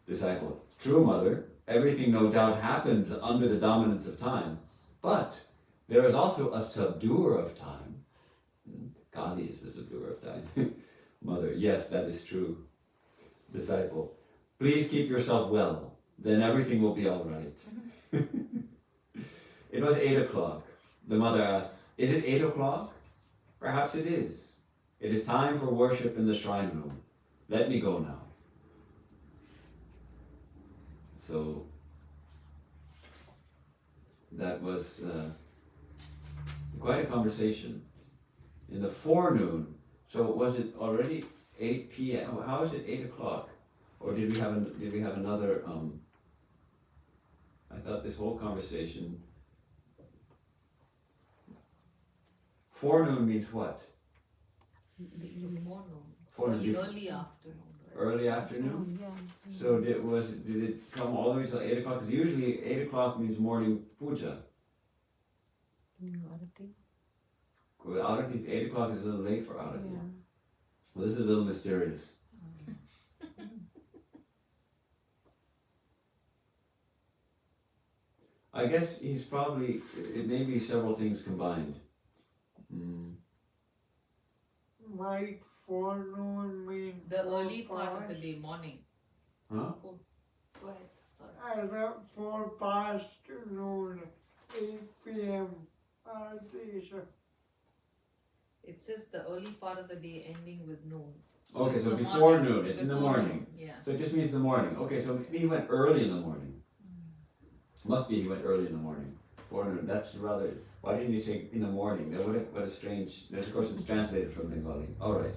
Disciple, true, mother. Everything no doubt happens under the dominance of time. But there is also a subduer of time. Kali is the subduer of time. Mother, yes, that is true. Disciple, please keep yourself well. Then everything will be all right. It was 8 o'clock. The mother asked, is it 8 o'clock? Perhaps it is. It is time for worship in the shrine room. Let me go now. So that was quite a conversation. In the forenoon, so was it already 8 p.m.? How is it 8 o'clock? Or did we have another? I thought this whole conversation. Forenoon means what? Forenoon. Early afternoon. Early afternoon. Yeah. So did it come all the way till 8 o'clock? Because usually 8 o'clock means morning puja. Well, Arati, 8 o'clock is a little late for Arati. Yeah. Well, this is a little mysterious. I guess it may be several things combined. Might forenoon mean The early part of the day, morning. Huh? Go ahead. Sorry. Either 4 past noon, 8 p.m. It says the early part of the day ending with noon. Okay, it's so the before morning. noon, it's in the Before morning. noon, yeah. So it just means the morning. Okay, so maybe he went early in the morning. Must be he went early in the morning. Forenoon, that's rather, why didn't he say in the morning? What a strange, of course it's translated from Bengali. Alright,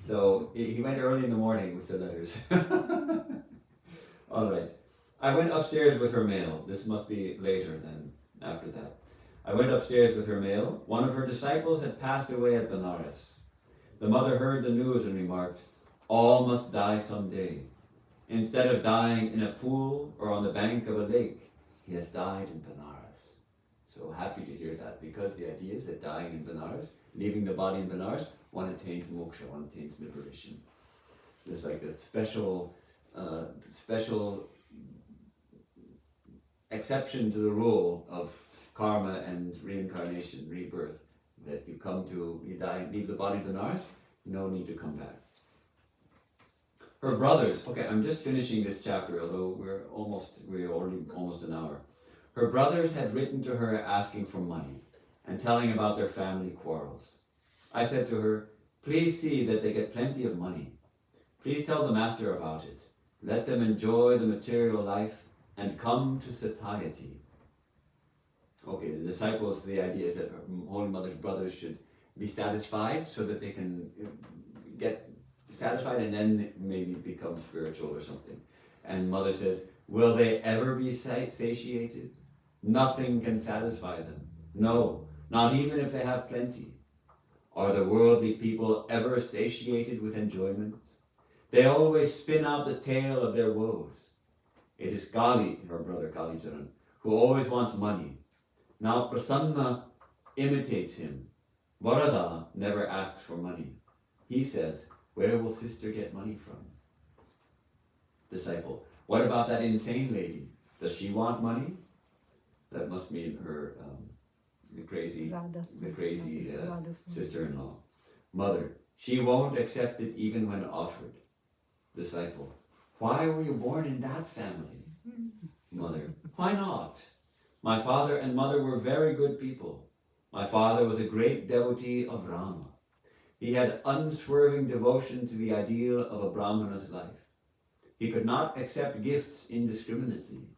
so he went early in the morning with the letters. Alright, I went upstairs with her mail. This must be later then, after that. I went upstairs with her mail. One of her disciples had passed away at Benares. The mother heard the news and remarked, all must die someday. Instead of dying in a pool or on the bank of a lake, he has died in Benares. So happy to hear that, because the idea is that dying in Benares, leaving the body in Benares, one attains moksha, one attains liberation. There's like a special exception to the rule of karma and reincarnation, rebirth, that you come to, you die, leave the body of the earth, no need to come back. Her brothers, okay, I'm just finishing this chapter, although we're already almost an hour. Her brothers had written to her asking for money and telling about their family quarrels. I said to her, please see that they get plenty of money. Please tell the master about it. Let them enjoy the material life and come to satiety. Okay, the disciples, the idea is that Holy Mother's brothers should be satisfied so that they can get satisfied and then maybe become spiritual or something. And Mother says, will they ever be satiated? Nothing can satisfy them. No, not even if they have plenty. Are the worldly people ever satiated with enjoyments? They always spin out the tale of their woes. It is Kali, her brother Kali Charan, who always wants money. Now Prasanna imitates him. Varada never asks for money. He says, where will sister get money from? Disciple, what about that insane lady? Does she want money? That must mean her, the crazy sister-in-law. Mother, she won't accept it even when offered. Disciple, why were you born in that family? Mother, why not? My father and mother were very good people. My father was a great devotee of Rama. He had unswerving devotion to the ideal of a Brahmana's life. He could not accept gifts indiscriminately.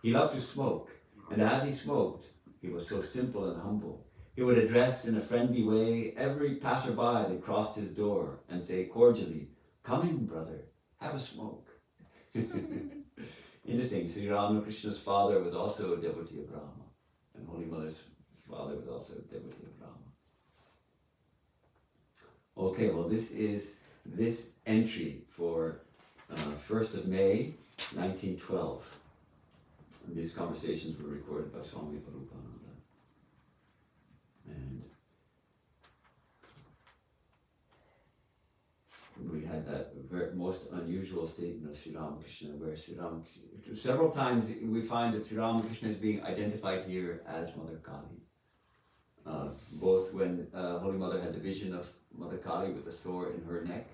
He loved to smoke, and as he smoked, he was so simple and humble. He would address in a friendly way every passerby that crossed his door and say cordially, come in, brother, have a smoke. Interesting, Sri Ramakrishna's father was also a devotee of Rama, and Holy Mother's father was also a devotee of Rama. Okay, well this is this entry for 1st of May, 1912. And these conversations were recorded by Swami Prabhupada. And we had that most unusual statement of Sri Ramakrishna, where several times we find that Sri Ramakrishna is being identified here as Mother Kali. Both when Holy Mother had the vision of Mother Kali with the sword in her neck,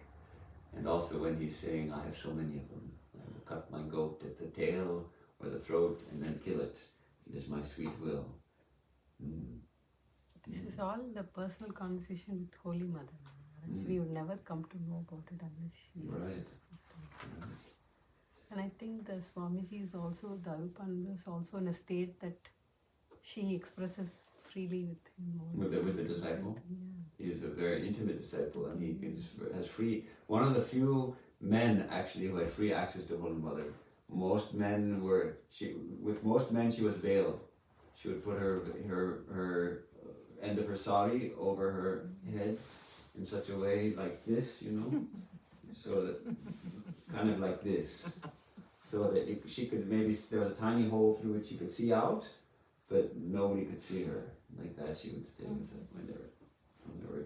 and also when he's saying, I have so many of them. I will cut my goat at the tail or the throat and then kill it. It is my sweet will. This is all the personal conversation with Holy Mother. We would never come to know about it unless she... Right. And I think the Swamiji is also, the Arupananda is also in a state that she expresses freely with him. With the disciple? Yeah. He is a very intimate disciple, and he has free... One of the few men, actually, who had free access to Holy Mother. Most men were... With most men, she was veiled. She would put her end of her sari over her head in such a way like this, you know, so that, kind of like this, so that she could maybe, there was a tiny hole through which she could see out, but nobody could see her. Like that she would stay with it when there were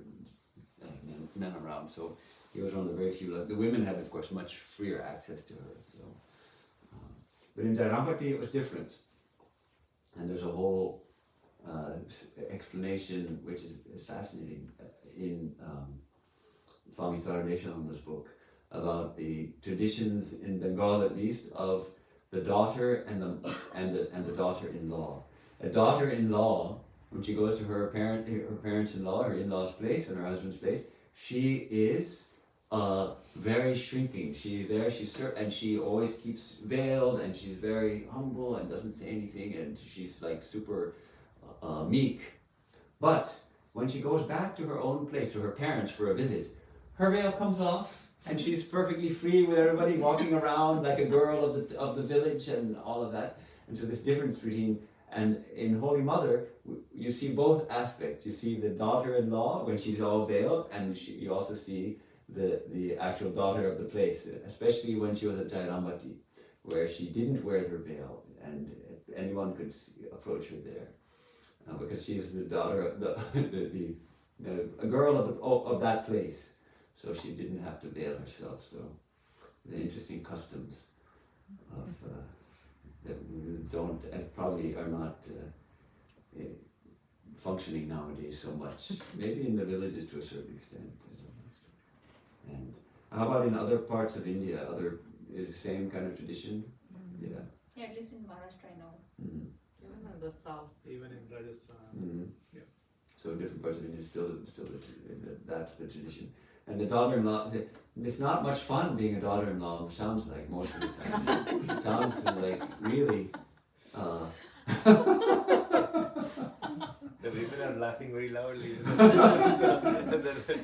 men around. So he was one of the very few. The women had, of course, much freer access to her. So, but in Dharampati it was different, and there's a whole explanation which is fascinating in Swami Saradeshananda's book about the traditions in Bengal, at least, of the daughter and the daughter-in-law. A daughter-in-law, when she goes to her parents-in-law, her in-law's place and her husband's place, she is very shrinking. And she always keeps veiled, and she's very humble and doesn't say anything, and she's like super meek. But when she goes back to her own place, to her parents for a visit, her veil comes off, and she's perfectly free with everybody, walking around like a girl of the village and all of that. And so this difference between, and in Holy Mother, you see both aspects. You see the daughter-in-law when she's all veiled, and you also see the actual daughter of the place, especially when she was at Jairambati, where she didn't wear her veil, and anyone could approach her there. Because she is the daughter of a girl of that place, so she didn't have to veil herself. So the interesting customs of that we don't and probably are not functioning nowadays so much. Maybe in the villages to a certain extent. And how about in other parts of India? Is the same kind of tradition? Yeah. Yeah, at least in Maharashtra, I know. Mm-hmm. Even in the south. Even in Rajasthan. Mm-hmm. Yeah. So different parts of India that's the tradition. And the daughter-in-law, it's not much fun being a daughter-in-law. It sounds like most of the time. It sounds like really. The women are laughing very loudly.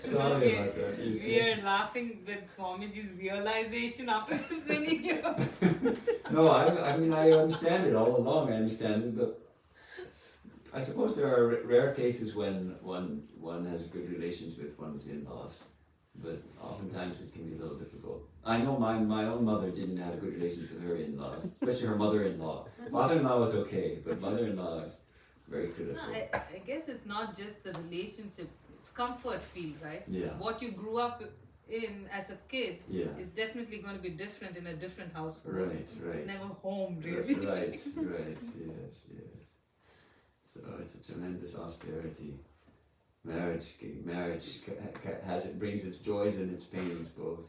Sorry about that. We are laughing with Swamiji's realization after this many years. No, I mean I understand it all along. I understand it, but I suppose there are rare cases when one has good relations with one's in-laws, but oftentimes it can be a little difficult. I know my own mother didn't have good relations with her in-laws, especially her mother-in-law. Father-in-law was okay, but mother-in-law is very critical. No, I guess it's not just the relationship, it's comfort feel, right? Yeah. What you grew up in as a kid Yeah. is definitely going to be different in a different household. Right, It's never home, really. Right, yes. So it's a tremendous austerity. Marriage has brings its joys and its pains both.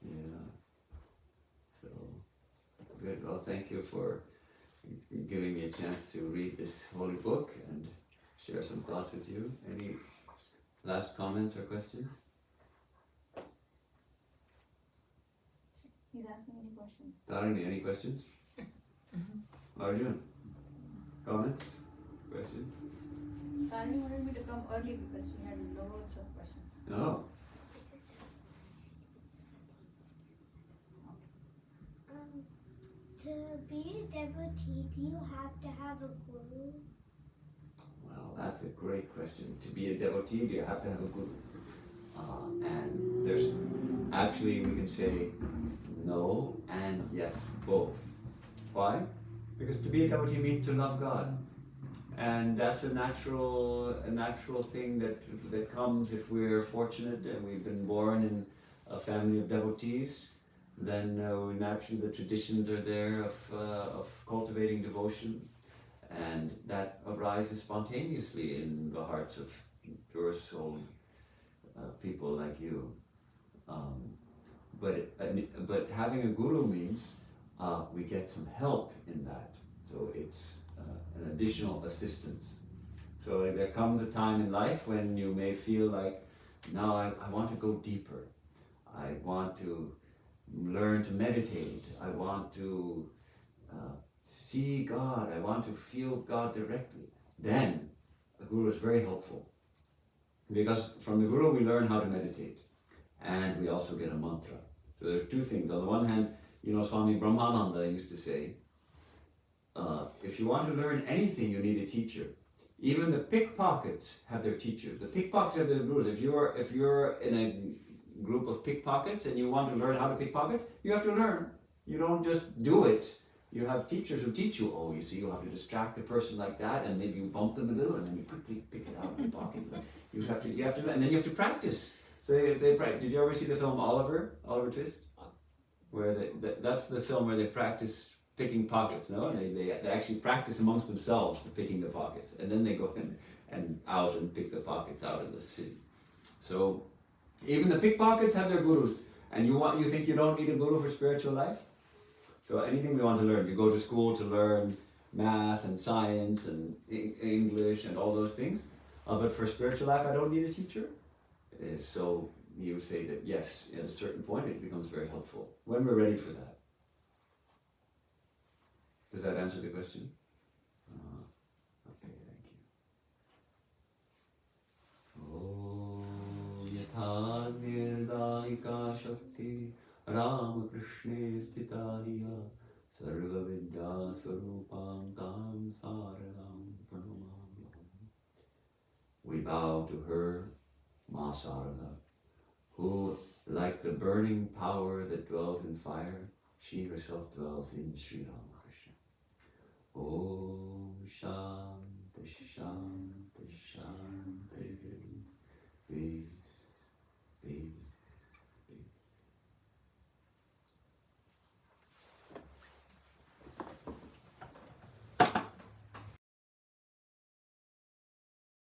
Yeah. So good. Well, thank you for giving me a chance to read this holy book and share some thoughts with you. Any last comments or questions? He's asking any questions. Tarini, any questions? Arjun, comments? Questions? Tani wanted me to come early because she had loads of questions. No. To be a devotee, do you have to have a guru? Well, that's a great question. To be a devotee, do you have to have a guru? And there's actually, we can say no and yes, both. Why? Because to be a devotee means to love God. And that's a natural thing that comes if we're fortunate and we've been born in a family of devotees. Then naturally the traditions are there of cultivating devotion, and that arises spontaneously in the hearts of pure-souled people like you. But having a guru means we get some help in that. So it's an additional assistance. So there comes a time in life when you may feel like, now I want to go deeper. I want to learn to meditate. I want to see God. I want to feel God directly. Then a guru is very helpful. Because from the guru we learn how to meditate. And we also get a mantra. So there are two things. On the one hand, Swami Brahmananda used to say, if you want to learn anything, you need a teacher. Even the pickpockets have their teachers. The pickpockets have their gurus. If you're in a group of pickpockets and you want to learn how to pickpocket, you have to learn. You don't just do it. You have teachers who teach you. Oh, you see, you have to distract the person like that, and maybe you bump them a little, and then you quickly pick it out of the pocket. You have to, and then you have to practice. So they practice. Did you ever see the film Oliver Twist? Where that's the film where they practice picking pockets, no? And they actually practice amongst themselves the picking the pockets, and then they go and out and pick the pockets out of the city. So even the pickpockets have their gurus, and you think you don't need a guru for spiritual life? So anything we want to learn, you go to school to learn math and science and English and all those things, but for spiritual life I don't need a teacher. So you would say that yes, at a certain point it becomes very helpful when we're ready for that. Does that answer the question? Okay, thank you. Om yatha nirdayika shakti Ram Krishna stitariya sarva vidya swarupam tam saranam pranamamyam. We bow to her, Ma Sarada, who, like the burning power that dwells in fire, she herself dwells in Sri Ramakrishna. Om Shanti Shanti Shanti.